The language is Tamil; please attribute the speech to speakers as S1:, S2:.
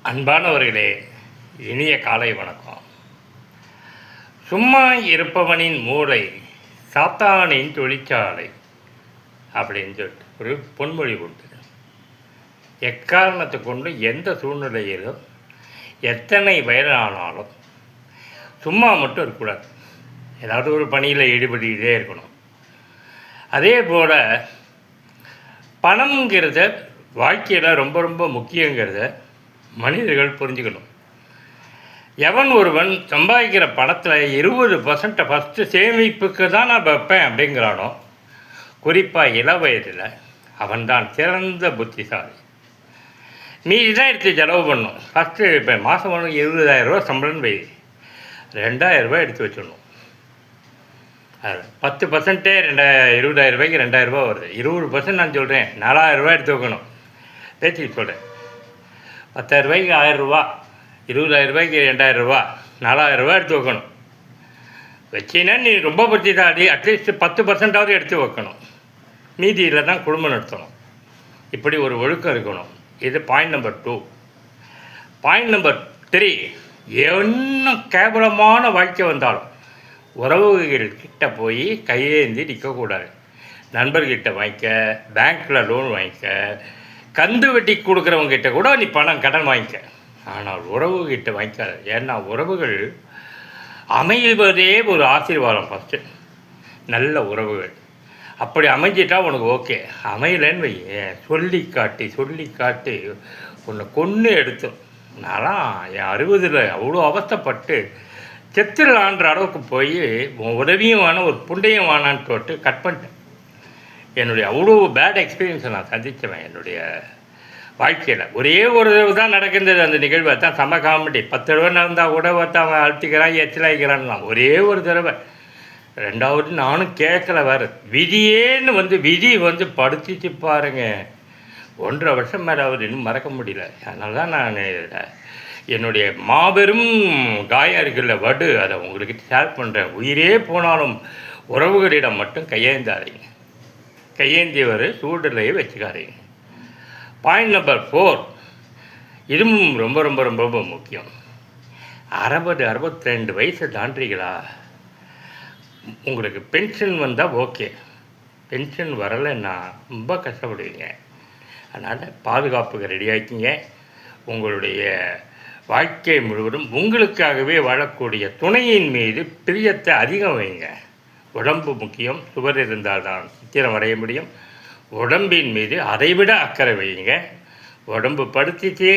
S1: அன்பானவர்களே, இனிய காலை வணக்கம். சும்மா இருப்பவனின் மூளை சாத்தானின் தொழிற்சாலை அப்படின்னு சொல்லிட்டு ஒரு பொன்மொழி உண்டு. எக்காரணத்தை கொண்டு எந்த சூழ்நிலையிலும் எத்தனை வயதானாலும் சும்மா மட்டும் இருக்கக்கூடாது. ஏதாவது ஒரு பணியில் ஈடுபட்டுக்கிட்டே இருக்கணும். அதே போல் பணம்ங்கிறத வாழ்க்கையில் ரொம்ப ரொம்ப முக்கியங்கிறத மனிதர்கள் புரிஞ்சுக்கணும். எவன் ஒருவன் சம்பாதிக்கிற பணத்தில் 20% ஃபஸ்ட்டு சேமிப்புக்கு தான் நான் வைப்பேன் அப்படிங்கிறானோ, குறிப்பாக இள வயதில் அவன்தான் சிறந்த புத்திசாலி. மீதி தான் எடுத்து செலவு பண்ணணும். ஃபஸ்ட்டு இப்போ மாதம் 20,000 சம்பளம் வை, 2,000 எடுத்து வச்சிடணும். அது 10% 20,000 2,000 வருது. 20% நான் சொல்கிறேன், 4,000 எடுத்து வைக்கணும். பேச்சுக்கு சொல்கிறேன். 10,000 1,000, 20,000 2,000, 4,000 எடுத்து வைக்கணும். வச்சின்னா நீ ரொம்ப புத்திசாலி. அட்லீஸ்ட் 10% எடுத்து வைக்கணும். மீதியில் தான் குடும்பம் நடத்தணும். இப்படி ஒரு ஒழுக்கம் இருக்கணும். இது பாயிண்ட் நம்பர் 2. பாயிண்ட் நம்பர் 3, என்ன கேவலமான வாழ்க்கை வந்தாலும் உறவுகள்கிட்ட போய் கையேந்தி நிற்கக்கூடாது. நண்பர்கிட்ட வாங்கிக்க, பேங்க்கில் லோன் வாங்கிக்க, கந்து வெட்டி கொடுக்குறவங்ககிட்ட கூட நீ கடன் வாங்கிக்க. ஆனால் உறவுகிட்ட வாங்கிக்காத. ஏன்னா உறவுகள் அமைவதே ஒரு ஆசீர்வாதம். ஃபஸ்ட்டு நல்ல உறவுகள் அப்படி அமைஞ்சிட்டா உனக்கு ஓகே. அமையலன்னு சொல்லி காட்டி உன்னை கொன்று எடுத்தோம். நான்லாம் என் 60 அவ்வளோ அவஸ்தைப்பட்டு செத்துடலான்ற அளவுக்கு போய் உதவியும் வேணாம், ஒரு புண்டையும் வேணான்னு போட்டு கட் பண்ணிட்டேன். என்னுடைய அவ்வளோ பேட் எக்ஸ்பீரியன்ஸை நான் சந்தித்தவன் என்னுடைய வாழ்க்கையில். ஒரே ஒரு தடவை தான் நடக்கின்றது அந்த நிகழ்வை. தான் செம்ம காமெடி. 10 தடவை நடந்தால் கூட அவன் அழுத்திக்கிறான், எச்சலாகிறான்லாம். ஒரே ஒரு தடவை. 2வது நானும் கேட்கல வேறு. விதியேன்னு விதி படுத்திச்சு பாருங்க. 1.5 வருஷம் மேலே அவர் இன்னும் மறக்க முடியல. அதனால தான் நான் என்னுடைய மாபெரும் காயம் இருக்குல்ல வடு, அதை உங்களுக்கு ஷேர் பண்ணுறேன். உயிரே போனாலும் உறவுகளிடம் மட்டும் கையேந்தாதீங்க. கையேந்தியவர் சூடலையே வச்சுக்காதீங்க. பாயிண்ட் நம்பர் 4, இதுவும் ரொம்ப ரொம்ப ரொம்ப ரொம்ப முக்கியம். 62 வயசு தாண்டிங்களா, உங்களுக்கு பென்ஷன் வந்தால் ஓகே. பென்ஷன் வரலைன்னா ரொம்ப கஷ்டப்படுவீங்க. அதனால் பாதுகாப்புக்கு ரெடி ஆகிக்கிங்க. உங்களுடைய வாழ்க்கை முழுவதும் உங்களுக்காகவே வாழக்கூடிய துணையின் மீது பிரியத்தை அதிகம் வைங்க. உடம்பு முக்கியம். சுவர் இருந்தால் தான் சித்திரம் அடைய முடியும். உடம்பின் மீது அதைவிட அக்கறை வைங்க. உடம்பு படுத்திச்சு